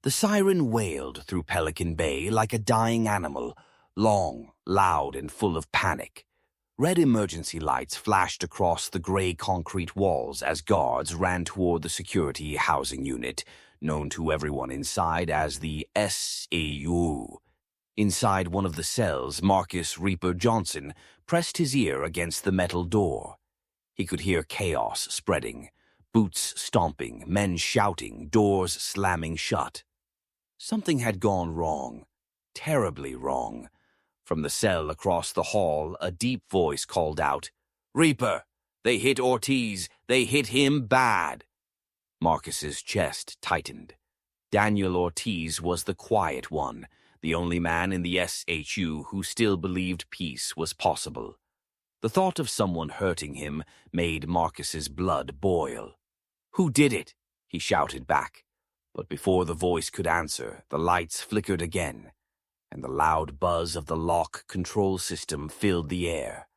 The siren wailed through Pelican Bay like a dying animal, long, loud, and full of panic. Red emergency lights flashed across the gray concrete walls as guards ran toward the security housing unit, known to everyone inside as the SAU. Inside one of the cells, Marcus Reaper Johnson pressed his ear against the metal door. He could hear chaos spreading, boots stomping, men shouting, doors slamming shut. Something had gone wrong, terribly wrong. From the cell across the hall, a deep voice called out, "Reaper! They hit Ortiz! They hit him bad!" Marcus's chest tightened. Daniel Ortiz was the quiet one, the only man in the SHU who still believed peace was possible. The thought of someone hurting him made Marcus's blood boil. "Who did it?" he shouted back. But before the voice could answer, the lights flickered again, and the loud buzz of the lock control system filled the air.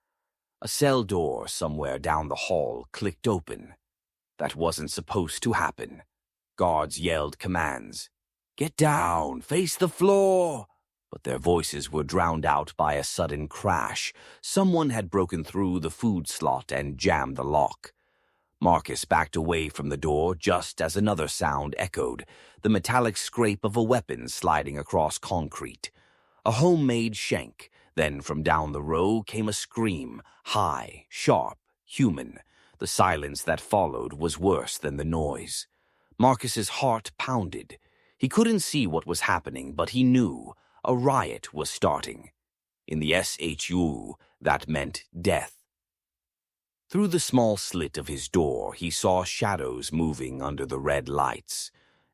A cell door somewhere down the hall clicked open. That wasn't supposed to happen. Guards yelled commands. "Get down! Face the floor!" But their voices were drowned out by a sudden crash. Someone had broken through the food slot and jammed the lock. Marcus backed away from the door just as another sound echoed, the metallic scrape of a weapon sliding across concrete. A homemade shank. Then from down the row came a scream, high, sharp, human. The silence that followed was worse than the noise. Marcus's heart pounded. He couldn't see what was happening, but he knew a riot was starting. In the SHU, that meant death. Through the small slit of his door, he saw shadows moving under the red lights.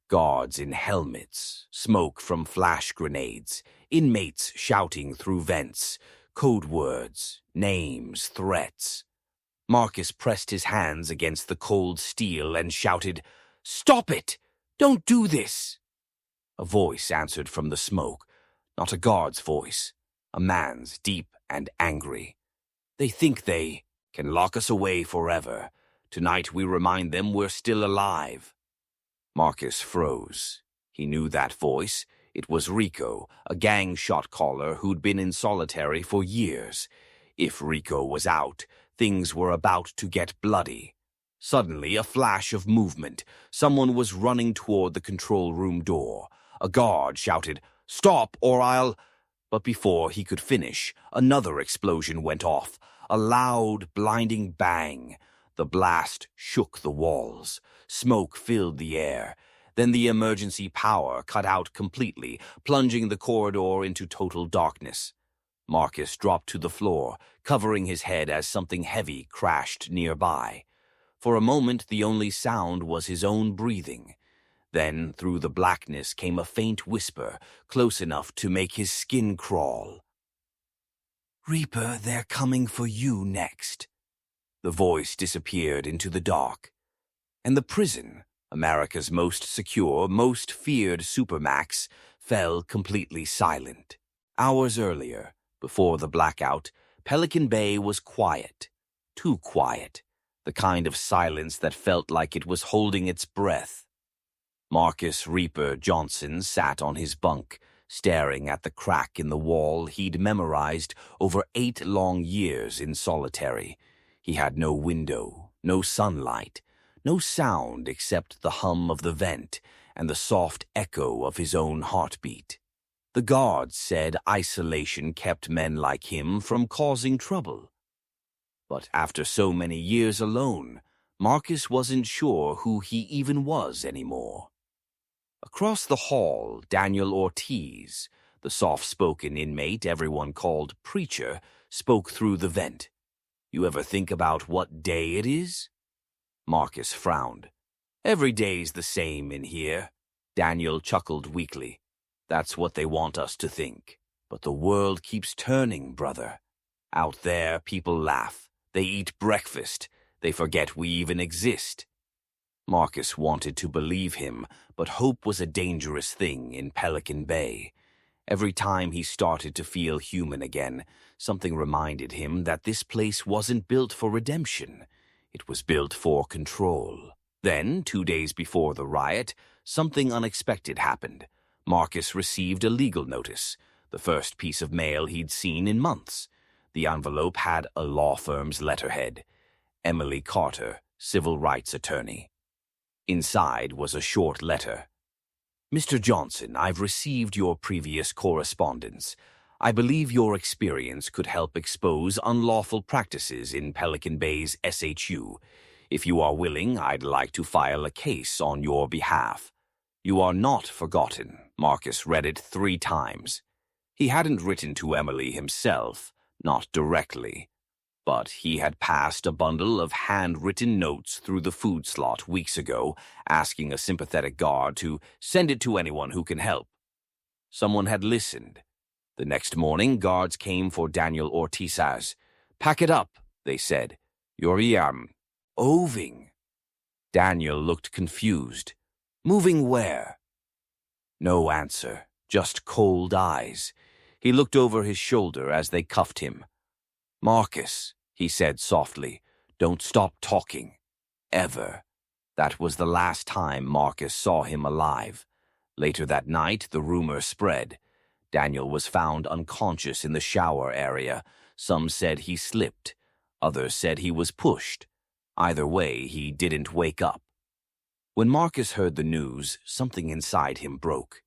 Guards in helmets, smoke from flash grenades, inmates shouting through vents, code words, names, threats. Marcus pressed his hands against the cold steel and shouted, "Stop it! Don't do this!" A voice answered from the smoke, not a guard's voice, a man's, deep and angry. "They think they can lock us away forever. Tonight we remind them we're still alive." Marcus froze. He knew that voice. It was Rico, a gang shot caller who'd been in solitary for years. If Rico was out, things were about to get bloody. Suddenly, a flash of movement. Someone was running toward the control room door. A guard shouted, "Stop, or I'll—" But before he could finish, another explosion went off. A loud, blinding bang. The blast shook the walls. Smoke filled the air. Then the emergency power cut out completely, plunging the corridor into total darkness. Marcus dropped to the floor, covering his head as something heavy crashed nearby. For a moment, the only sound was his own breathing. Then, through the blackness came a faint whisper, close enough to make his skin crawl. "Reaper, they're coming for you next." The voice disappeared into the dark. And the prison, America's most secure, most feared supermax, fell completely silent. Hours earlier, before the blackout, Pelican Bay was quiet. Too quiet. The kind of silence that felt like it was holding its breath. Marcus Reaper Johnson sat on his bunk, staring at the crack in the wall he'd memorized over 8 long years in solitary. He had no window, no sunlight, no sound except the hum of the vent and the soft echo of his own heartbeat. The guards said isolation kept men like him from causing trouble. But after so many years alone, Marcus wasn't sure who he even was anymore. Across the hall, Daniel Ortiz, the soft-spoken inmate everyone called Preacher, spoke through the vent. "You ever think about what day it is?" Marcus frowned. "Every day's the same in here." Daniel chuckled weakly. "That's what they want us to think. But the world keeps turning, brother. Out there, people laugh. They eat breakfast. They forget we even exist." Marcus wanted to believe him, but hope was a dangerous thing in Pelican Bay. Every time he started to feel human again, something reminded him that this place wasn't built for redemption. It was built for control. Then, 2 days before the riot, something unexpected happened. Marcus received a legal notice, the first piece of mail he'd seen in months. The envelope had a law firm's letterhead. Emily Carter, civil rights attorney. Inside was a short letter. Mr. Johnson, I've received your previous correspondence. I believe your experience could help expose unlawful practices in Pelican Bay's SHU. If you are willing, I'd like to file a case on your behalf. You are not forgotten. Marcus read it 3 times. He hadn't written to Emily himself, not directly. But he had passed a bundle of handwritten notes through the food slot weeks ago, asking a sympathetic guard to send it to anyone who can help. Someone had listened. The next morning, guards came for Daniel Ortiz's. "Pack it up," they said. "You're oving." Daniel looked confused. "Moving where?" No answer, just cold eyes. He looked over his shoulder as they cuffed him. "Marcus," he said softly, "don't stop talking. Ever." That was the last time Marcus saw him alive. Later that night, the rumor spread. Daniel was found unconscious in the shower area. Some said he slipped. Others said he was pushed. Either way, he didn't wake up. When Marcus heard the news, something inside him broke.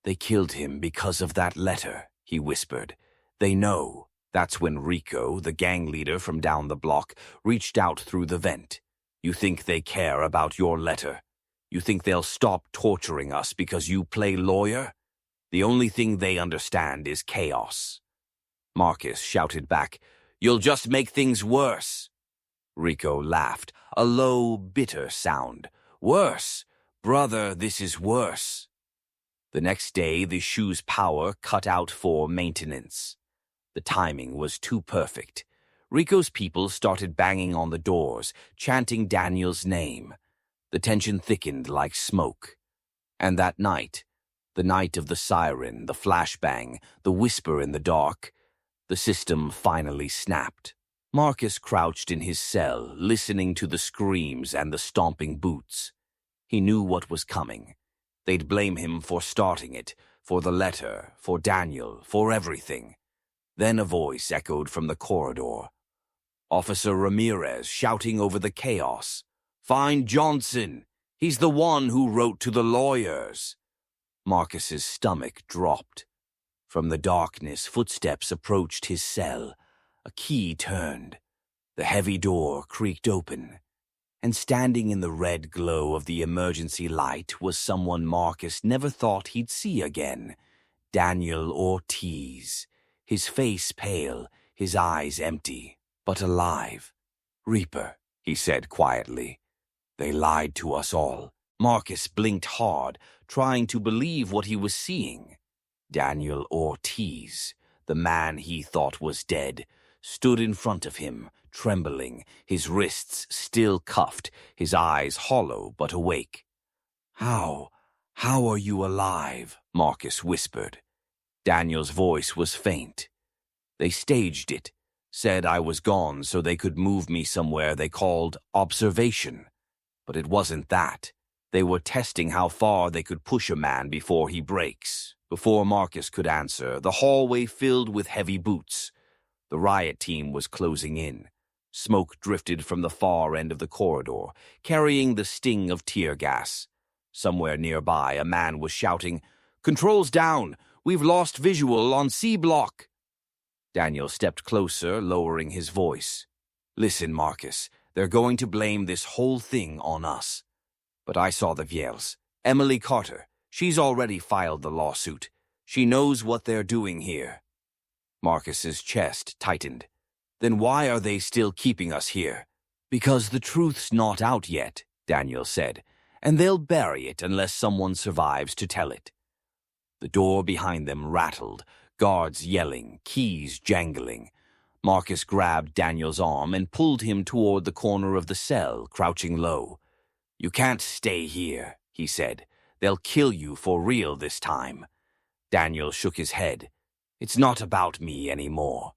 "They killed him because of that letter," he whispered. "They know." That's when Rico, the gang leader from down the block, reached out through the vent. "You think they care about your letter? You think they'll stop torturing us because you play lawyer? The only thing they understand is chaos." Marcus shouted back, "You'll just make things worse." Rico laughed, a low, bitter sound. "Worse? Brother, this is worse." The next day, the SHU's power cut out for maintenance. The timing was too perfect. Rico's people started banging on the doors, chanting Daniel's name. The tension thickened like smoke. And that night, the night of the siren, the flashbang, the whisper in the dark, the system finally snapped. Marcus crouched in his cell, listening to the screams and the stomping boots. He knew what was coming. They'd blame him for starting it, for the letter, for Daniel, for everything. Then a voice echoed from the corridor. Officer Ramirez shouting over the chaos. "Find Johnson! He's the one who wrote to the lawyers!" Marcus's stomach dropped. From the darkness, footsteps approached his cell. A key turned. The heavy door creaked open. And standing in the red glow of the emergency light was someone Marcus never thought he'd see again. Daniel Ortiz. His face pale, his eyes empty, but alive. "Reaper," he said quietly. "They lied to us all." Marcus blinked hard, trying to believe what he was seeing. Daniel Ortiz, the man he thought was dead, stood in front of him, trembling, his wrists still cuffed, his eyes hollow but awake. How are you alive?" Marcus whispered. Daniel's voice was faint. "They staged it, said I was gone so they could move me somewhere they called observation. But it wasn't that. They were testing how far they could push a man before he breaks." Before Marcus could answer, the hallway filled with heavy boots. The riot team was closing in. Smoke drifted from the far end of the corridor, carrying the sting of tear gas. Somewhere nearby, a man was shouting, "Controls down! We've lost visual on C block!" Daniel stepped closer, lowering his voice. "Listen, Marcus, they're going to blame this whole thing on us. But I saw the Viel's. Emily Carter. She's already filed the lawsuit. She knows what they're doing here." Marcus's chest tightened. "Then why are they still keeping us here?" "Because the truth's not out yet," Daniel said, "and they'll bury it unless someone survives to tell it." The door behind them rattled, guards yelling, keys jangling. Marcus grabbed Daniel's arm and pulled him toward the corner of the cell, crouching low. "You can't stay here," he said. "They'll kill you for real this time." Daniel shook his head. "It's not about me anymore."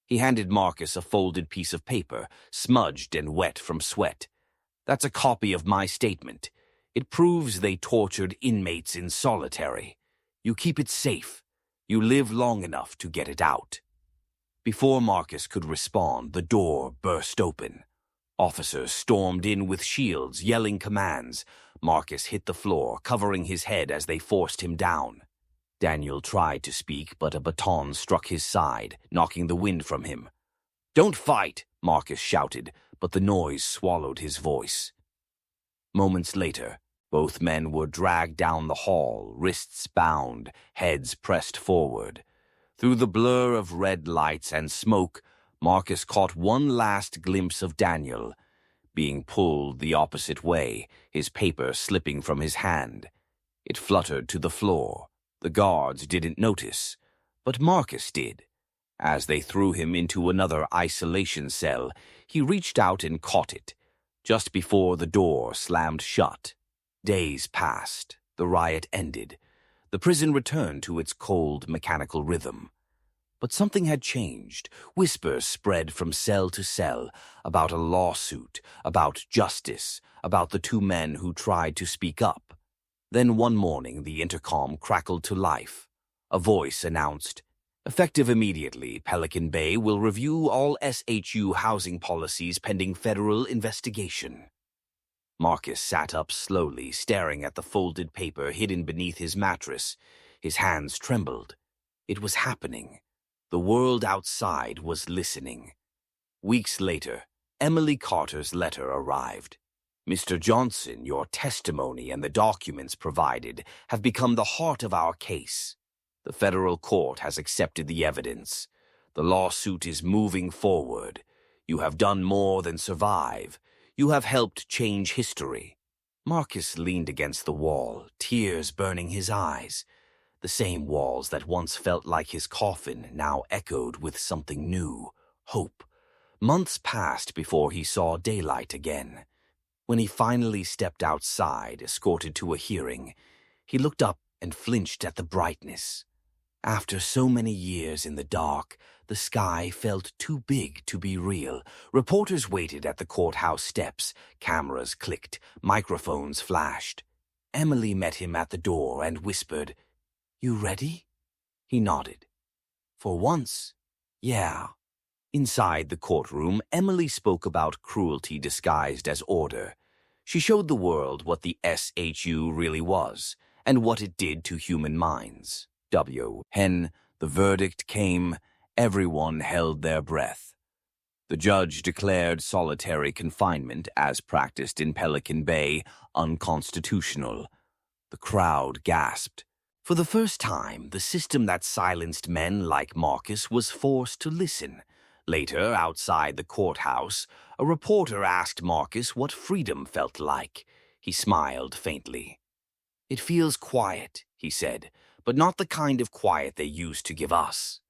He handed Marcus a folded piece of paper, smudged and wet from sweat. "That's a copy of my statement. It proves they tortured inmates in solitary. You keep it safe. You live long enough to get it out. Before Marcus could respond, the door burst open. Officers stormed in with shields, yelling commands. Marcus hit the floor, covering his head as they forced him down. Daniel tried to speak, but a baton struck his side, knocking the wind from him. "Don't fight!" Marcus shouted, but the noise swallowed his voice. Moments later, both men were dragged down the hall, wrists bound, heads pressed forward. Through the blur of red lights and smoke, Marcus caught one last glimpse of Daniel, being pulled the opposite way, his paper slipping from his hand. It fluttered to the floor. The guards didn't notice, but Marcus did. As they threw him into another isolation cell, he reached out and caught it, just before the door slammed shut. Days passed. The riot ended. The prison returned to its cold, mechanical rhythm. But something had changed. Whispers spread from cell to cell about a lawsuit, about justice, about the two men who tried to speak up. Then one morning the intercom crackled to life. A voice announced, "Effective immediately, Pelican Bay will review all SHU housing policies pending federal investigation." Marcus sat up slowly, staring at the folded paper hidden beneath his mattress. His hands trembled. It was happening. The world outside was listening. Weeks later, Emily Carter's letter arrived. "Mr. Johnson, your testimony and the documents provided have become the heart of our case. The federal court has accepted the evidence. The lawsuit is moving forward. You have done more than survive. You have helped change history." Marcus leaned against the wall, tears burning his eyes. The same walls that once felt like his coffin now echoed with something new, hope. Months passed before he saw daylight again. When he finally stepped outside, escorted to a hearing, he looked up and flinched at the brightness. After so many years in the dark, the sky felt too big to be real. Reporters waited at the courthouse steps. Cameras clicked. Microphones flashed. Emily met him at the door and whispered, "You ready?" He nodded. "For once, yeah." Inside the courtroom, Emily spoke about cruelty disguised as order. She showed the world what the SHU really was, and what it did to human minds. When the verdict came, everyone held their breath. The judge declared solitary confinement, as practiced in Pelican Bay, unconstitutional. The crowd gasped. For the first time, the system that silenced men like Marcus was forced to listen. Later, outside the courthouse, a reporter asked Marcus what freedom felt like. He smiled faintly. "It feels quiet," he said, "but not the kind of quiet they used to give us.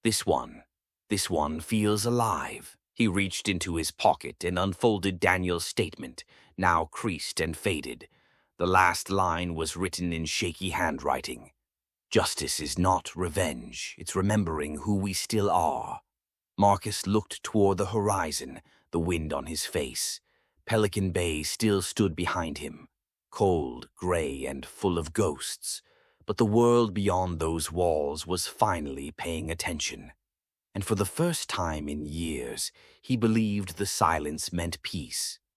This one feels alive." He reached into his pocket and unfolded Daniel's statement, now creased and faded. The last line was written in shaky handwriting. "Justice is not revenge. It's remembering who we still are." Marcus looked toward the horizon, the wind on his face. Pelican Bay still stood behind him, cold, gray, and full of ghosts. But the world beyond those walls was finally paying attention. And for the first time in years, he believed the silence meant peace.